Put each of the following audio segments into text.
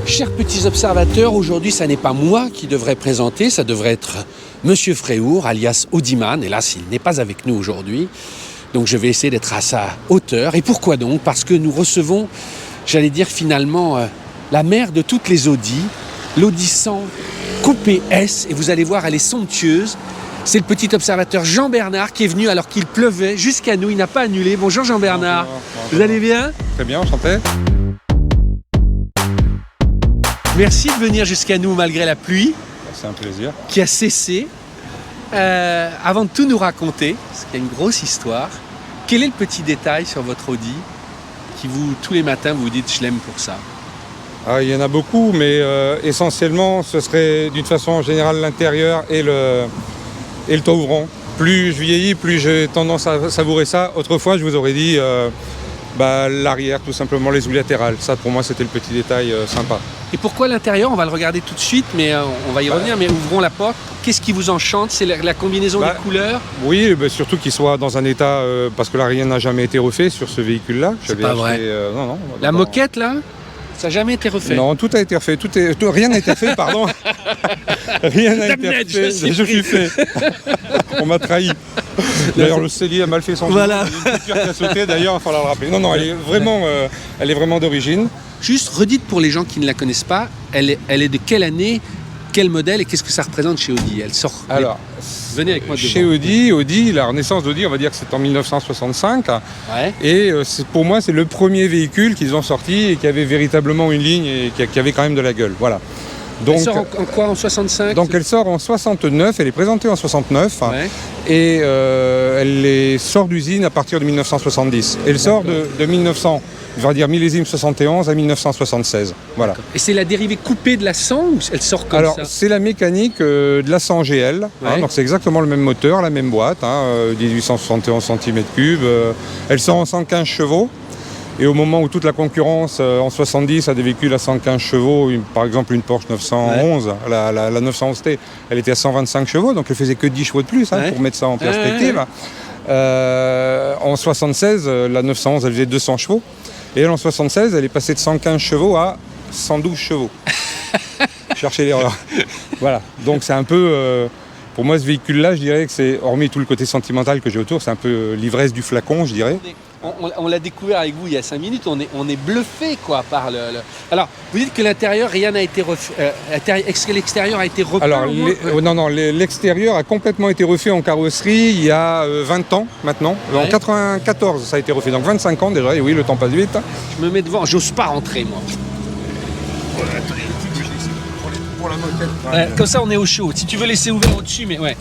Chers petits observateurs, aujourd'hui, ça n'est pas moi qui devrais présenter, ça devrait être Monsieur Fréhour, alias Audiman. Hélas, il n'est pas avec nous aujourd'hui. Donc je vais essayer d'être à sa hauteur. Et pourquoi donc? Parce que nous recevons, j'allais dire finalement, la mère de toutes les Audi, l'Audi 100 Coupé S. Et vous allez voir, elle est somptueuse. C'est le petit observateur Jean-Bernard qui est venu alors qu'il pleuvait jusqu'à nous. Il n'a pas annulé. Bonjour Jean-Bernard. Bonjour. Vous allez bien? Très bien, enchanté. Merci de venir jusqu'à nous malgré la pluie C'est un plaisir. qui a cessé. Avant de tout nous raconter, parce qu'il y a une grosse histoire, quel est le petit détail sur votre Audi qui vous, tous les matins, vous dites je l'aime pour ça? Ah, il y en a beaucoup, mais essentiellement, ce serait d'une façon générale l'intérieur et le toit ouvrant. Plus je vieillis, plus j'ai tendance à savourer ça. Autrefois, je vous aurais dit l'arrière, tout simplement, les roues latérales. Ça, pour moi, c'était le petit détail sympa. Et pourquoi l'intérieur? On va le regarder tout de suite, mais on va y revenir. Mais ouvrons la porte. Qu'est-ce qui vous enchante? C'est la combinaison des couleurs? Oui, surtout qu'il soit dans un état, parce que là, rien n'a jamais été refait sur ce véhicule-là. C'est pas vrai. Non. La moquette, là, ça n'a jamais été refait? Non, tout a été refait. Rien n'a été fait, pardon. Rien n'a été refait. Je suis fait. On m'a trahi. D'ailleurs, le cellier a mal fait son Voilà. jeu. Il y a une piqûre qui a sauté, d'ailleurs, il va falloir le rappeler. Non, elle est vraiment d'origine. Juste redites pour les gens qui ne la connaissent pas, elle est de quelle année, quel modèle et qu'est-ce que ça représente chez Audi? Elle sort. Alors, venez avec moi chez devant. Audi, la renaissance d'Audi, on va dire que c'est en 1965. Ouais. Et pour moi, c'est le premier véhicule qu'ils ont sorti et qui avait véritablement une ligne et qui avait quand même de la gueule. Voilà. Donc, elle sort en quoi? En 65? Donc elle sort en 69, elle est présentée en 69 Ouais. et elle sort d'usine à partir de 1970. Elle sort de 1900, je vais dire millésime 71 à 1976. Voilà. Et c'est la dérivée coupée de la 100 ou elle sort comme Alors ça? c'est la mécanique de la 100 GL, Ouais. donc c'est exactement le même moteur, la même boîte, 1871 cm3. Elle sort en 115 chevaux. Et au moment où toute la concurrence en 70 a des véhicules à 115 chevaux, par exemple une Porsche 911, la 911T, elle était à 125 chevaux, donc elle faisait que 10 chevaux de plus, pour mettre ça en perspective. En 76, la 911, elle faisait 200 chevaux. Et elle, en 76, elle est passée de 115 chevaux à 112 chevaux. Cherchez l'erreur. Voilà, donc c'est un peu... pour moi, ce véhicule-là, je dirais que c'est, hormis tout le côté sentimental que j'ai autour, c'est un peu l'ivresse du flacon, je dirais. On l'a découvert avec vous il y a 5 minutes, on est bluffé quoi par le... Alors, vous dites que l'intérieur, rien n'a été refait. Est-ce que l'extérieur a été repeint? Alors, l'extérieur a complètement été refait en carrosserie il y a 20 ans maintenant. Ouais. En 94, ça a été refait, donc 25 ans déjà, et oui, le temps passe vite. Je me mets devant, j'ose pas rentrer moi. Pour la moquette. Ouais, comme ça on est au chaud. Si tu veux laisser ouvert au-dessus, mais ouais.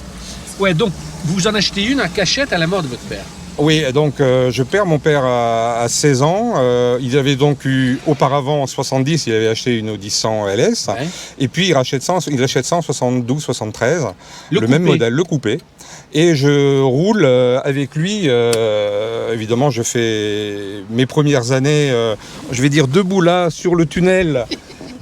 Ouais, donc vous en achetez une à cachette à la mort de votre père. Oui, donc je perds mon père à 16 ans. Il avait donc eu, auparavant, en 70, il avait acheté une Audi 100 LS. Ouais. Et puis il achète ça en 72-73. Le même coupé. modèle, le coupé. Et je roule avec lui. Évidemment, je fais mes premières années, je vais dire debout là, sur le tunnel.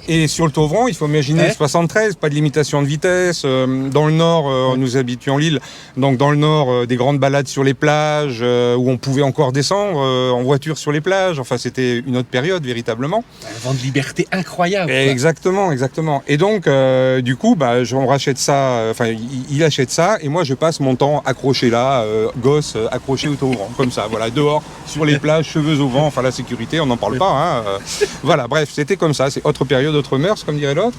Et sur le toit ouvrant, il faut imaginer 73, pas de limitation de vitesse. Dans le nord, nous habitions Lille, donc dans le nord, des grandes balades sur les plages où on pouvait encore descendre en voiture sur les plages. Enfin, c'était une autre période véritablement. Un vent de liberté incroyable. Quoi. Exactement. Et donc, du coup, on rachète ça. Enfin, il achète ça, et moi, je passe mon temps accroché là, gosse accroché au toit ouvrant, comme ça. Voilà, dehors, sur les plages, cheveux au vent. Enfin, la sécurité, on n'en parle pas. Voilà, bref, c'était comme ça. C'est autre période. D'autres mœurs, comme dirait l'autre.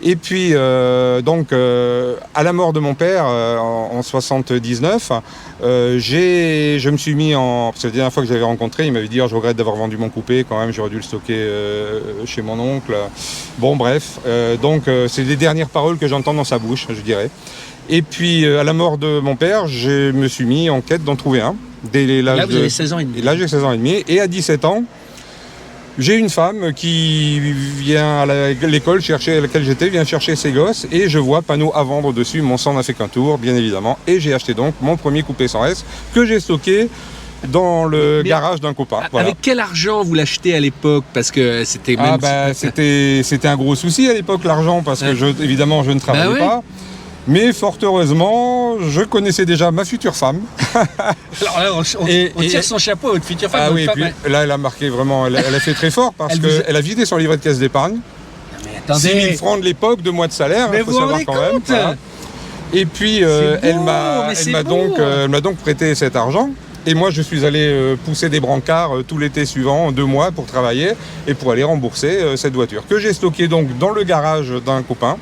Et puis, à la mort de mon père, en 79, je me suis mis en... Parce que la dernière fois que j'avais rencontré, il m'avait dit je regrette d'avoir vendu mon coupé, quand même, j'aurais dû le stocker chez mon oncle. Bon, bref. C'est les dernières paroles que j'entends dans sa bouche, je dirais. Et puis, à la mort de mon père, je me suis mis en quête d'en trouver un. Là, vous avez 16 ans et demi. Et là, j'ai 16 ans et demi. Et à 17 ans, j'ai une femme qui vient à l'école chercher à laquelle j'étais, vient chercher ses gosses, et je vois panneau à vendre dessus. Mon sang n'a fait qu'un tour, bien évidemment. Et j'ai acheté donc mon premier coupé 100S que j'ai stocké dans le garage d'un copain. Voilà. Avec quel argent vous l'achetez à l'époque? Parce que c'était même... c'était un gros souci à l'époque, l'argent, parce que évidemment je ne travaillais pas. Mais fort heureusement, je connaissais déjà ma future femme. Alors là, on tire son chapeau à votre future femme. Ah oui, et puis là, elle a marqué vraiment, elle a fait très fort parce qu'elle a vidé son livret de caisse d'épargne. Attendez. 6 000 francs de l'époque, 2 mois de salaire, Mais il faut vous vous savoir rendez quand même. compte Voilà. Et puis elle m'a donc prêté cet argent. Et moi je suis allé pousser des brancards tout l'été suivant, 2 mois pour travailler et pour aller rembourser cette voiture que j'ai stockée donc dans le garage d'un copain.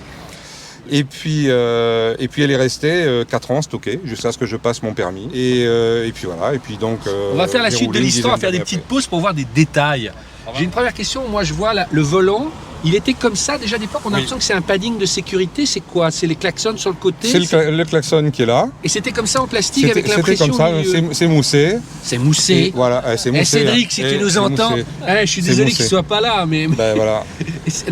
Et puis elle est restée 4 ans stockée jusqu'à ce que je passe mon permis. Et puis voilà. Et puis donc On va faire la suite de l'histoire, on va faire des petites pauses pour voir des détails. J'ai une première question. Moi, je vois le volant. Il était comme ça déjà d'époque. On a l'impression que c'est un padding de sécurité. C'est quoi? C'est les klaxons sur le côté? C'est le klaxon qui est là. Et c'était comme ça en plastique avec l'impression. C'était comme ça. C'est moussé. C'est moussé. Et voilà, c'est moussé. Cédric, si tu nous entends, je suis désolé qu'il soit pas là, mais. Ben voilà.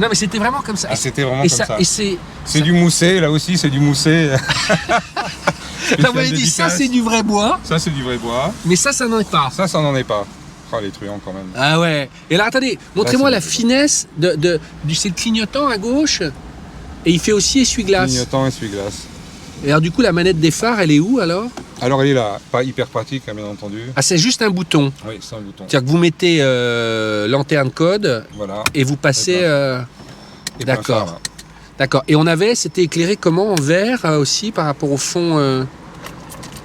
Non, mais c'était vraiment comme ça. Ah, c'était vraiment comme ça. Et c'est du moussé. Là aussi, c'est du moussé. Là, vous m'avez dit ça, c'est du vrai bois. Ça, c'est du vrai bois. Mais ça n'en est pas. Ça n'en est pas. Oh, les truands quand même. Ah ouais. Et là, attendez, montrez-moi la finesse c'est le clignotant à gauche. Et il fait aussi essuie-glace. Clignotant, essuie-glace. Et alors, du coup, la manette des phares, elle est où alors? Alors, elle est là. Pas hyper pratique, hein, bien entendu. Ah, c'est juste un bouton. Oui, c'est un bouton. C'est-à-dire que vous mettez lanterne code. Voilà. Et vous passez. D'accord. Voilà. D'accord. Et c'était éclairé comment? En vert aussi par rapport au fond.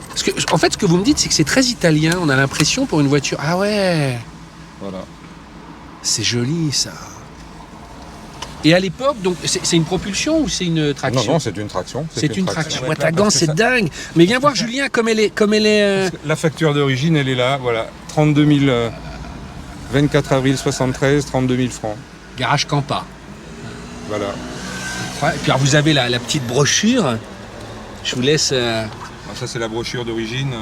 Parce que, en fait, ce que vous me dites, c'est que c'est très italien. On a l'impression pour une voiture. Ah ouais. Voilà. C'est joli ça. Et à l'époque, donc, c'est une propulsion ou c'est une traction? Non, c'est une traction. C'est une traction. Ouais, ta gant, c'est dingue. Mais viens voir Julien comme elle est. La facture d'origine, elle est là. Voilà. 32 000. 24 avril 73, 32 000 francs. Garage Campa. Voilà. Ouais, et puis alors, vous avez la petite brochure. Je vous laisse. Ça, c'est la brochure d'origine.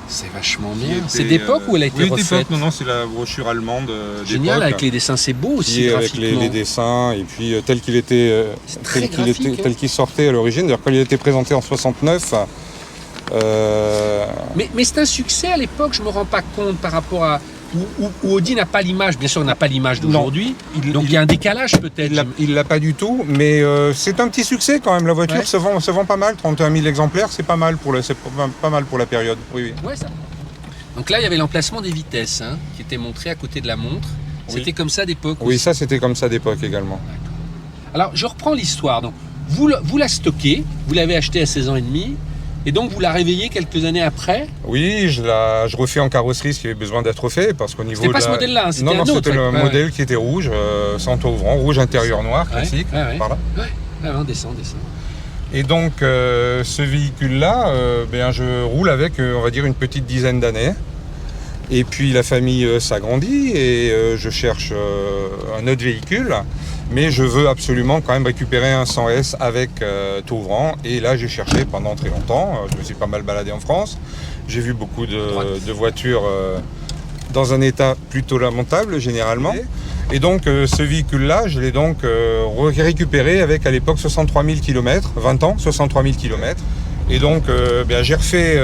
C'est vachement bien. C'est d'époque ou elle a été refaite? Non, c'est la brochure allemande d'époque. Génial, avec les dessins, c'est beau aussi. Avec les dessins, et puis tel qu'il sortait à l'origine. D'ailleurs, quand il a été présenté en 69. Mais c'est un succès à l'époque, je me rends pas compte par rapport à. Où Audi n'a pas l'image, bien sûr, on n'a pas l'image d'aujourd'hui. Donc il y a un décalage peut-être. Il l'a pas du tout, mais c'est un petit succès quand même. La voiture se vend pas mal, 31 000 exemplaires, c'est pas mal pour la période. Oui. Ouais, ça. Donc là, il y avait l'emplacement des vitesses qui était montré à côté de la montre. C'était comme ça d'époque. Oui, ça c'était comme ça d'époque également. Alors je reprends l'histoire. Donc vous la stockez, vous l'avez achetée à 16 ans et demi. Et donc vous la réveillez quelques années après? Oui, je refais en carrosserie ce qui avait besoin d'être fait parce qu'au niveau. C'était pas ce modèle-là, c'était un autre. Non, c'était le modèle qui était rouge, sans toit ouvrant, rouge intérieur noir, classique. Par là. Ouais, descend. Et donc ce véhicule-là, je roule avec, on va dire, une petite dizaine d'années. Et puis la famille s'agrandit et je cherche un autre véhicule. Mais je veux absolument quand même récupérer un 100S avec tout ouvrant. Et là, j'ai cherché pendant très longtemps. Je me suis pas mal baladé en France. J'ai vu beaucoup de voitures dans un état plutôt lamentable, généralement. Et donc, ce véhicule-là, je l'ai donc récupéré avec, à l'époque, 63 000 km, 20 ans, 63 000 km. Et donc, j'ai refait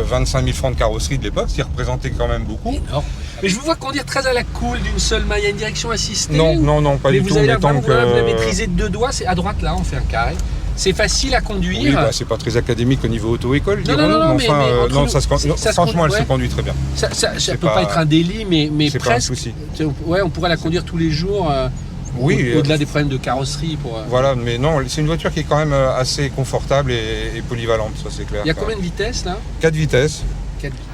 25 000 francs de carrosserie de l'époque, ce qui représentait quand même beaucoup. Énorme. Mais je vous vois conduire très à la cool d'une seule main. Il y a une direction assistée? Non, pas du tout. Vous avez vous la maîtrisez de 2 doigts. C'est à droite, là, on fait un carré. C'est facile à conduire. Oui, c'est pas très académique au niveau auto-école, non, mais franchement, elle se conduit très bien. Ça peut pas être un délit, mais presque. Pas un souci. Ouais, on pourrait la conduire tous les jours. Oui. Au-delà des problèmes de carrosserie. Voilà, mais non, c'est une voiture qui est quand même assez confortable et polyvalente, ça c'est clair. Il y a combien de vitesses là? 4 vitesses. 4 vitesses.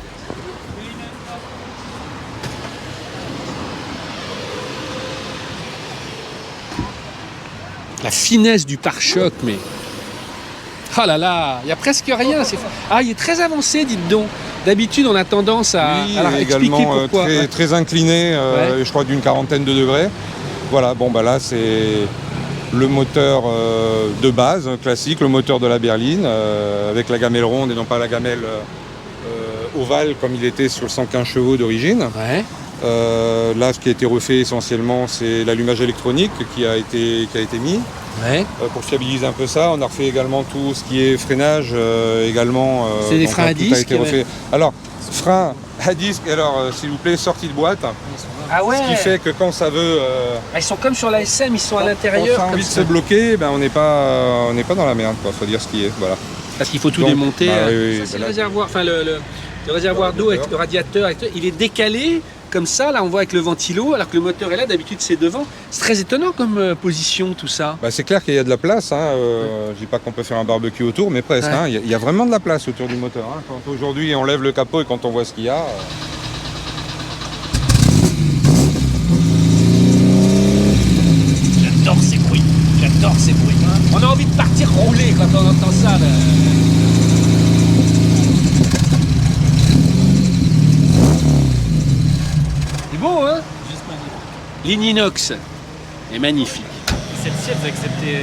La finesse du pare-choc, mais. Oh là là, il n'y a presque rien. Il est très avancé, dites donc. D'habitude, on a tendance à expliquer pourquoi. Très incliné, je crois d'une 40aine de degrés. Voilà, là c'est le moteur de base, classique, le moteur de la berline, avec la gamelle ronde et non pas la gamelle ovale comme il était sur le 115 chevaux d'origine. Ouais. Là, ce qui a été refait essentiellement, c'est l'allumage électronique qui a été mis. Ouais. Pour fiabiliser un peu ça, on a refait également tout ce qui est freinage également. C'est des freins à disque. A été refait. Alors, freins à disque, s'il vous plaît, sortie de boîte. Ah ouais. Ce qui fait que quand ça veut... Ils sont comme sur la SM, ils sont à l'intérieur. Quand on a envie de se bloquer, on n'est pas dans la merde, quoi. Faut dire ce qui est. Voilà. Parce qu'il faut tout démonter. Oui, ça, c'est le réservoir, le réservoir d'eau avec le radiateur, il est décalé comme ça, là on voit avec le ventilo, alors que le moteur est là, d'habitude c'est devant. C'est très étonnant comme position tout ça. Bah, c'est clair qu'il y a de la place. Hein. Je dis pas qu'on peut faire un barbecue autour, mais presque. Ouais. Hein. Il y a vraiment de la place autour du moteur. Hein. Quand aujourd'hui on lève le capot et quand on voit ce qu'il y a. J'adore ces bruits. J'adore ces bruits. On a envie de partir rouler quand on entend ça. Là. C'est beau, hein? Juste magnifique. Ligne inox est magnifique. Celle-ci, elle accepter,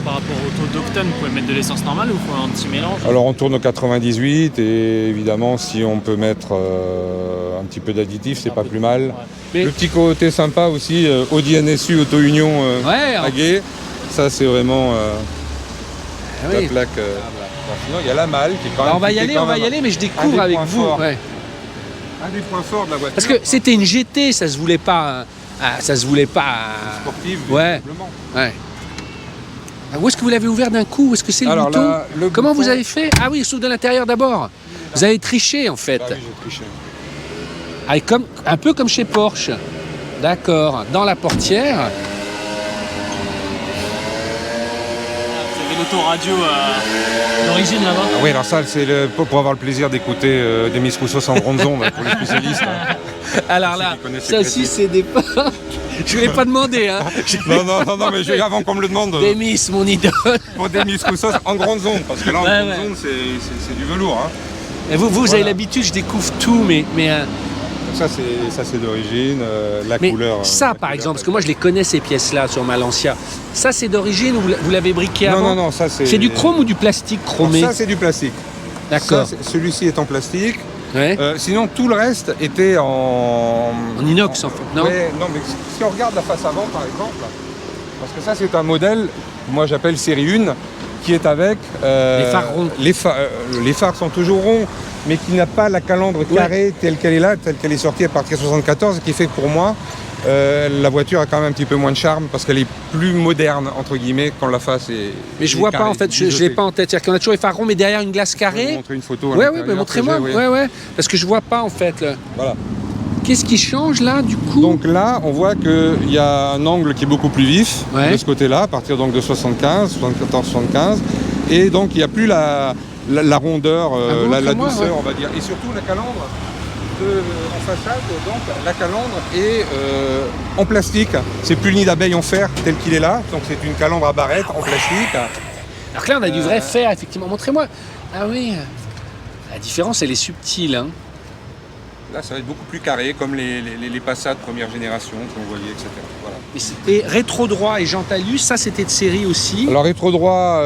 par rapport au taux d'octane, vous pouvez mettre de l'essence normale ou il faut un petit mélange? Alors on tourne au 98 et évidemment si on peut mettre un petit peu d'additif, c'est pas plus mal. Ouais. Mais- Le petit côté sympa aussi, Audi NSU Auto Union Ouais, à Gué, ça c'est vraiment ah la oui. plaque. Bon, sinon il y a la malle qui est quand même. Alors, on va y qui est aller, quand on va même y aller, mais je un découvre des avec points vous. forts. Ouais. un des points forts de la voiture. Parce que c'était une GT, ça se voulait pas. Ça se voulait pas. sportive, Ouais. visiblement. Ouais. Ah, où est-ce que vous l'avez ouvert d'un coup? Où est-ce que c'est le Alors bouton? là, le Comment bouton- vous avez fait? Ah oui, sauf de l'intérieur d'abord. Vous avez triché en fait. Ah oui, j'ai triché. Ah, et un peu comme chez Porsche. D'accord. Dans la portière. Vous avez l'autoradio d'origine là-bas. Ah oui, alors ça, c'est pour avoir le plaisir d'écouter des Miss Rousseau en grande zone pour les spécialistes. Hein. Alors Ceux là, qui connaissent ça les aussi critiques. c'est des pas. Je ne l'ai pas demandé, hein. Non, mais avant qu'on me le demande, Demis, mon idole. pour des Miss Rousseau en grande zone, parce que là, en Ouais, grande ouais. zone, c'est du velours. Hein. Et vous Voilà. avez l'habitude, je découvre tout, mais Ça, c'est d'origine, la mais couleur. ça, la par couleur, exemple, parce que moi je les connais ces pièces-là sur ma Lancia. Ça, c'est d'origine ou vous l'avez briqué avant? Non, ça c'est. C'est du chrome ou du plastique chromé? Ça, c'est du plastique. D'accord. Ça, celui-ci est en plastique. Ouais. Sinon, tout le reste était en. En inox, en fait, non? Ouais, non, mais si on regarde la face avant, par exemple, parce que ça, c'est un modèle, moi j'appelle série 1, qui est avec. Les phares ronds. Les phares sont toujours ronds, mais qui n'a pas la calandre carrée telle qu'elle est là, telle qu'elle est sortie à partir de 74, qui fait que pour moi, la voiture a quand même un petit peu moins de charme parce qu'elle est plus moderne, entre guillemets, quand la face est. Mais je est vois pas carrée, en fait, je biseautée. l'ai pas en tête. C'est-à-dire qu'on a toujours les phares ronds, mais derrière une glace Je vais vous carrée. montrer une photo. à Ouais, l'intérieur mais que montrez-moi. j'ai, oui. Ouais. Parce que je vois pas en fait. Là. Voilà. Qu'est-ce qui change là, du coup? Donc là, on voit qu'il y a un angle qui est beaucoup plus vif Ouais. de ce côté-là, à partir donc de 74, 75. Et donc il n'y a plus la rondeur, bon, la montre-moi, douceur, ouais. on va dire. Et surtout la calandre en façade, donc la calandre est en plastique. C'est plus le nid d'abeille en fer tel qu'il est là. Donc c'est une calandre à barrette en plastique. Alors que là, on a du vrai fer, effectivement. Montrez-moi. Ah oui. La différence, elle est subtile. Hein. Là, ça va être beaucoup plus carré, comme les Passat première génération que vous voyez, etc. Voilà. Et c'était rétro droit et Jantalus, ça c'était de série aussi. Alors rétro droit,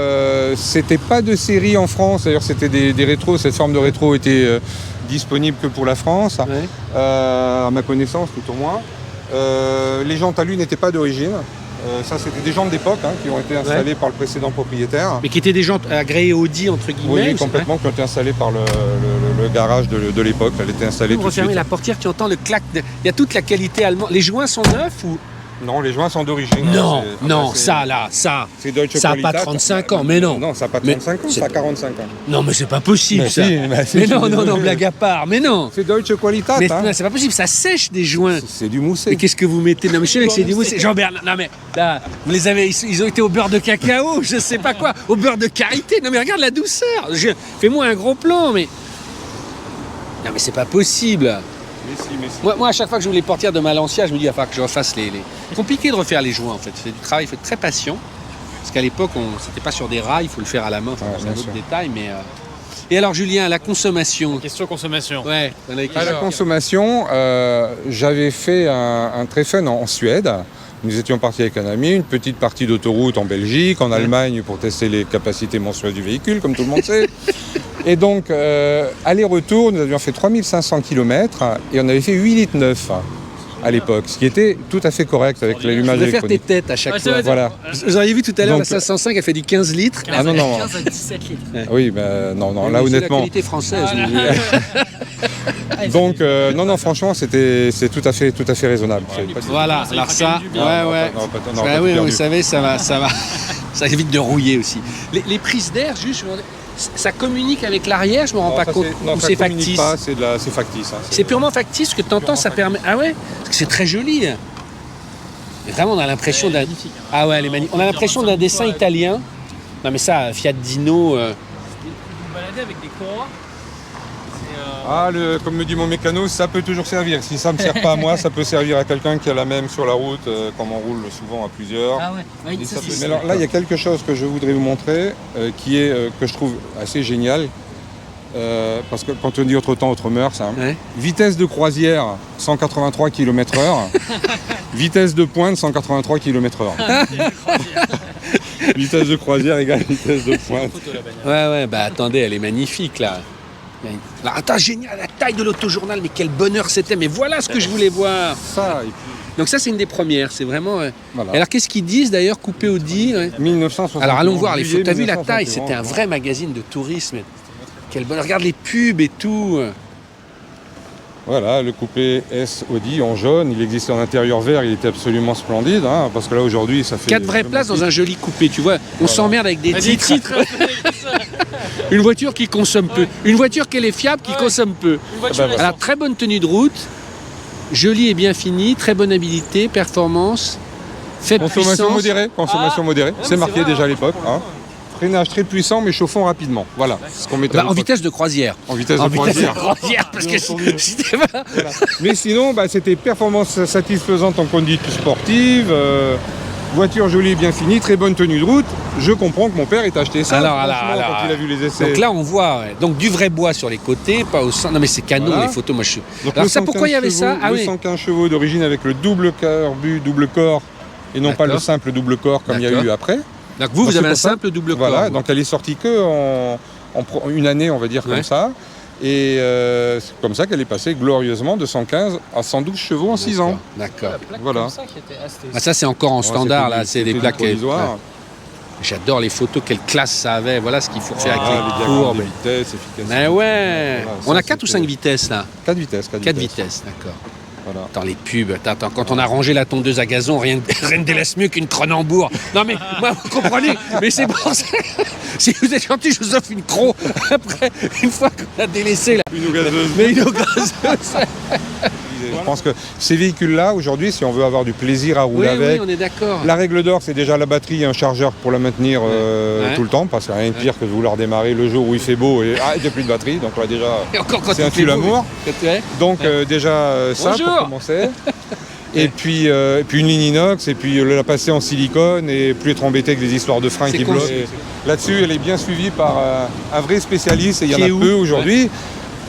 c'était pas de série en France, d'ailleurs c'était des rétros, cette forme de rétro était disponible que pour la France, Ouais. à ma connaissance tout au moins. Les jantes à lui n'étaient pas d'origine, ça c'était des jantes d'époque qui ont été installées par le précédent propriétaire. Mais qui étaient des jantes agréées Audi, entre guillemets. Oui, ou c'est complètement, qui ont été installées par le garage de l'époque, elle était installée Vous tout de suite. refermez la portière, tu entends le clac. Il y a toute la qualité allemande. Les joints sont neufs ou? Non, les joints sont d'origine. Non, C'est- non, c'est- ça là, ça. C'est Deutsche Ça a pas Qualität. 35 ans, mais non. Non, ça n'a pas Mais 35 ans, c'est- ça a 45 ans. Non, mais c'est pas possible Mais ça. si, mais si, mais je suis non, désolé. blague à part. Mais non. C'est Deutsche Qualität, Mais hein. non, c'est pas possible, ça sèche des joints. C'est du moussé. Mais qu'est-ce que vous mettez? Non, mais je sais que c'est du mousse. Jean-Bernard, non mais là, vous les avez, ils ont été au beurre de cacao, je sais pas quoi, au beurre de karité. Non mais regarde la douceur. Fais-moi un gros plan, mais. Non mais c'est pas possible. Mais si. Moi, à chaque fois que j'ouvre les portières de ma Lancia, je me dis, il va falloir que je refasse les. C'est compliqué de refaire les joints en fait. C'est du travail, il faut être très patient. Parce qu'à l'époque, c'était pas sur des rails, il faut le faire à la main. Enfin, Ouais, c'est bien un autre sûr. détail, mais. Et alors, Julien, la consommation. Question consommation. Ouais, on avait À la consommation, j'avais fait un Treffen en Suède. Nous étions partis avec un ami, une petite partie d'autoroute en Belgique, en Allemagne pour tester les capacités mensuelles du véhicule, comme tout le monde sait. Et donc, aller-retour, nous avions fait 3500 km et on avait fait 8,9 litres à l'époque, ce qui était tout à fait correct avec Je l'allumage voudrais faire tes électronique. têtes à chaque Ouais, c'est fois. vrai, Voilà. Vous auriez vu tout à l'heure, la Donc, 505, elle fait du 15 litres. Ah non, non. 15 à 17 litres. Oui, ben non, Mais là c'est honnêtement. la qualité française. Voilà. Donc, non, franchement, c'est tout à fait raisonnable. C'est pas- Voilà, Ça lui alors fera quand ça, même du bien. ouais. on n'aura Bah pas oui, tout vous perdu. savez, ça va, ça évite de rouiller aussi. Les prises d'air, juste, ça communique avec l'arrière, je me rends pas compte. Ou c'est factice. Pas, c'est factice. Hein, c'est purement factice que de temps en temps ça permet. Ah ouais, parce que c'est très joli. Hein. Et vraiment, on a l'impression d'un. Ah ouais, elle est magnifique. On a l'impression d'un dessin italien. Non mais ça, Fiat Dino. Vous baladez avec des Corolla. Comme me dit mon mécano, ça peut toujours servir. Si ça ne me sert pas à moi, ça peut servir à quelqu'un qui a la même sur la route, comme on roule souvent à plusieurs. Ah ouais. Mais alors là, il y a quelque chose que je voudrais vous montrer, que je trouve assez génial. Parce que quand on dit autre temps, autre mœurs, hein. Ouais. Vitesse de croisière, 183 km/h. Vitesse de pointe, 183 km/h. Vitesse de croisière égale vitesse de pointe. Ouais, bah attendez, elle est magnifique là. Là, attends, génial, la taille de l'autojournal, mais quel bonheur c'était, mais voilà ce que je voulais voir. Ça, et puis, Donc ça, c'est une des premières, c'est vraiment... voilà. Alors qu'est-ce qu'ils disent d'ailleurs, coupé au dit 1960. Alors allons voir les photos, t'as vu la 1971. taille, c'était un vrai magazine de tourisme. Quel bonheur, regarde les pubs et tout. Voilà, le coupé S Audi en jaune, il existait en intérieur vert, il était absolument splendide, hein, parce que là aujourd'hui ça fait... 4 vraies places dans un joli coupé, tu vois. On s'emmerde avec des Des titres. titres. Une voiture qui consomme peu. Une voiture qui est fiable, qui consomme peu. Une voiture bah, Alors très bonne tenue de route, jolie et bien finie, très bonne habilité, performance, faible Consommation puissance. modérée, consommation modérée, c'est mais marqué c'est vrai, déjà à l'époque. Hein. Freinage très puissant mais chauffant rapidement, voilà, c'est ce qu'on mettait à En l'époque. vitesse de croisière. En vitesse En de vitesse de croisière. croisière, parce que Bien entendu. c'était pas... Voilà. Mais sinon, c'était performance satisfaisante en conduite sportive, voiture jolie et bien finie, très bonne tenue de route. Je comprends que mon père ait acheté ça franchement, quand il a vu les essais. Donc là, on voit donc du vrai bois sur les côtés, pas au centre. Non, mais c'est canon, Voilà. les photos. Moi, je suis. Donc, Alors, le ça, pourquoi il y avait 115 ça Ah oui. 115 chevaux d'origine avec le double carbu, double corps, et non pas le D'accord. simple double corps comme il y a D'accord. eu après. Donc vous Donc, avez c'est un pour ça. simple double corps. Voilà, donc elle est sortie que en une année, on va dire Ouais. comme ça. Et c'est comme ça qu'elle est passée glorieusement de 115 à 112 chevaux en 6 ans. D'accord. Voilà. Ah, ça, c'est encore en Ouais, standard, c'était là. du- C'est des c'était du plaques. provisoire. Ouais. J'adore les photos, quelle classe ça avait. Voilà ce qu'il faut faire Ah, avec les les diagrammes courbes. de vitesse, efficacité. Mais ouais. Voilà, On ça, a 4 ou c'était- 5 vitesses, là 4 vitesses. 4 vitesses, d'accord. Voilà. Attends, les pubs. Attends, quand on a rangé la tondeuse à gazon, rien ne délaisse mieux qu'une Cronenbourg. Non, mais moi, vous comprenez. Mais c'est pour ça. Si vous êtes gentil, je vous offre une croc. Après, une fois qu'on a délaissé la. Une gazeuse. Mais une gazeuse. Je pense que ces véhicules-là, aujourd'hui, si on veut avoir du plaisir à Oui, rouler avec, on est d'accord. la règle d'or, c'est déjà la batterie et un chargeur pour la maintenir Ouais. tout le temps, parce qu'il n'y a rien de pire que de vouloir démarrer le jour où il fait beau et il n'y a plus de batterie. Donc là, déjà, Et encore quand c'est il un fait tue beau, l'amour. ouais. Donc déjà ça Bonjour. pour commencer. Et puis une ligne inox, et puis la passer en silicone, et plus être embêté avec des histoires de freins C'est qui con, bloquent. c'est- Là-dessus, elle est bien suivie par un vrai spécialiste, et il y en Qui a est où peu aujourd'hui.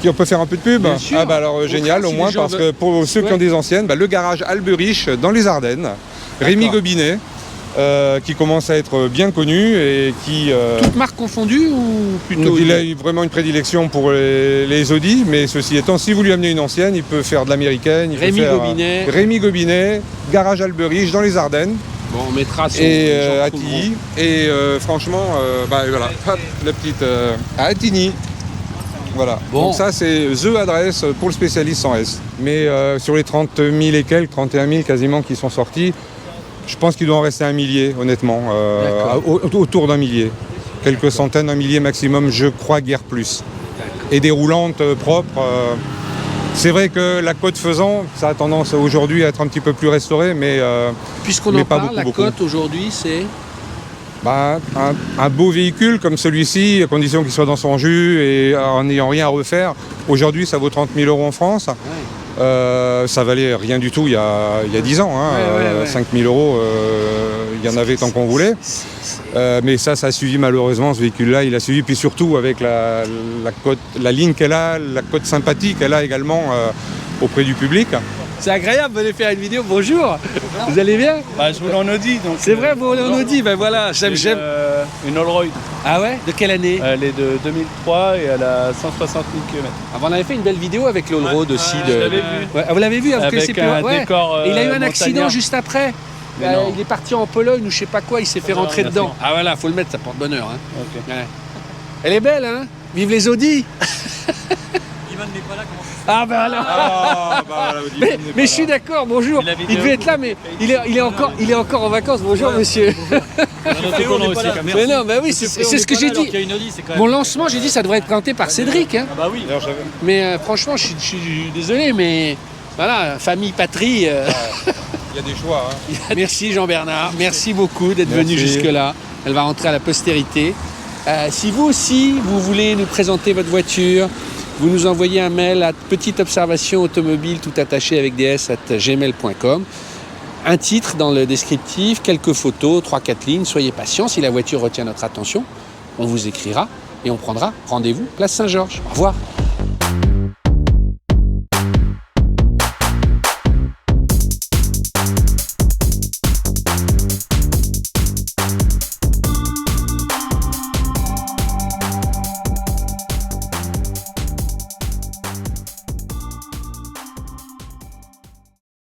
Qui on peut faire un peu de pub. Bien sûr. Ah bah alors génial, ça, au si moins les gens parce que veulent- pour ceux qui Ouais. ont des anciennes, le garage Alberich dans les Ardennes, Rémi Gobinet, qui commence à être bien connu et qui Toutes marques confondues ou plutôt donc, il a eu vraiment une prédilection pour les Audi, mais ceci étant, si vous lui amenez une ancienne, il peut faire de l'américaine. il peut Rémi faire, Gobinet. Rémi Gobinet, garage Alberich dans les Ardennes Bon, on mettra son. et les gens à trouveront. Tilly. Et franchement, voilà, hop, la petite à Attigny. Voilà. Bon. Donc ça, c'est The adresse pour le spécialiste sans S. Mais sur les 30 000 et quelques, 31 000 quasiment qui sont sortis, je pense qu'il doit en rester un millier, honnêtement, autour d'un millier. Quelques centaines, un millier maximum, je crois, guère plus. Et des roulantes propres. C'est vrai que la côte faisant, ça a tendance aujourd'hui à être un petit peu plus restauré, mais Puisqu'on mais en pas parle, la beaucoup. cote aujourd'hui, c'est. un beau véhicule comme celui-ci, à condition qu'il soit dans son jus et en n'ayant rien à refaire, aujourd'hui ça vaut 30 000 € en France. Ça valait rien du tout il y a 10 ans, hein. Ouais. 5 000 €, il y en avait tant qu'on voulait. Mais ça a suivi malheureusement, ce véhicule-là, il a suivi, puis surtout avec la ligne qu'elle a, la cote sympathique qu'elle a également auprès du public. C'est agréable, venez faire une vidéo. Bonjour. Vous allez bien? Bah, je voulais en Audi, donc. C'est vrai, vous on nous dit, ben voilà, j'aime. Une Allroyd. Ah ouais? De quelle année? Elle est de 2003 et elle a 160 000 km. On avait fait une belle vidéo avec l'Allroad aussi. je de... l'avais vu. Ouais, vous l'avez vu? Vous connaissez Avec plus un décor. Et il a eu un accident montagnard. juste après. Mais non. Il est parti en Pologne ou je sais pas quoi, il s'est fait rentrer merci. dedans. Ah voilà, faut le mettre, ça porte bonheur. Hein. Ok. Ouais. Elle est belle, hein? Vive les Audi! Ivan n'est pas là, comment ça Ah ben alors! Mais je suis d'accord, bonjour. Et la Il vidéo, devait être là, mais il est encore en vacances. Bonjour monsieur. Mais non, bah oui, c'est ce que j'ai dit. Mon lancement, j'ai dit ça devrait être présenté par Cédric. Hein. Ah bah oui. Mais franchement, je suis désolé, mais voilà, famille, patrie. Il y a des choix. Hein. Merci Jean-Bernard, merci beaucoup d'être venu Merci. jusque-là. Elle va rentrer à la postérité. Si vous aussi, vous voulez nous présenter votre voiture, vous nous envoyez un mail à petiteobservationautomobile tout attaché avec des s@gmail.com. Un titre dans le descriptif, quelques photos, 3-4 lignes. Soyez patient, si la voiture retient notre attention, on vous écrira et on prendra rendez-vous place Saint-Georges. Au revoir.